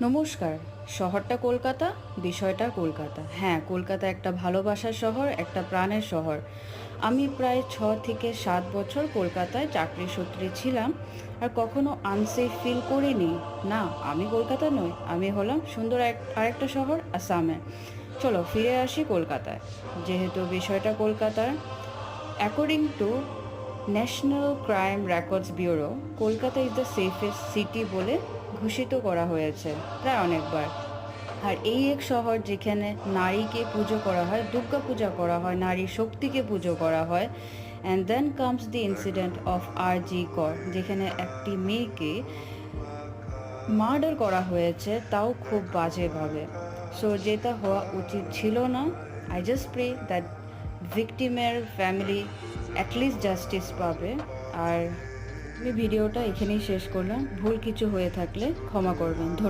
নমস্কার। শহরটা কলকাতা, বিষয়টা কলকাতা। হ্যাঁ, কলকাতা একটা ভালোবাসার শহর, একটা প্রাণের শহর। আমি প্রায় 6 থেকে 7 বছর কলকাতায় চাকরি সূত্রে ছিলাম, আর কখনো আনসেফ ফিল করিনি। না, আমি কলকাতা নই, আমি হলাম সুন্দর আরেকটা শহর, আসামে। চলো ফিরে আসি কলকাতায়। যেহেতু বিষয়টা কলকাতার, according to national crime records bureau, Kolkata is the safest city বলে ঘোষিত করা হয়েছে প্রায় অনেকবার। আর এই এক শহর যেখানে নারীকে পুজো করা হয়, দুর্গা পূজা করা হয়, নারী শক্তিকে পুজো করা হয়। And then comes the incident of R G. Kar, যেখানে একটি মেয়েকে মার্ডার করা হয়েছে, তাও খুব বাজেভাবে। সো যেটা হওয়া উচিত ছিল না। আই জাস্ট প্রে দ্যাট ভিকটিমের ফ্যামিলি অ্যাটলিস্ট জাস্টিস পাবে। আর আমি ভিডিওটা এখানেই শেষ করলাম। ভুল কিছু হয়ে থাকলে ক্ষমা করবেন। ধন্যবাদ।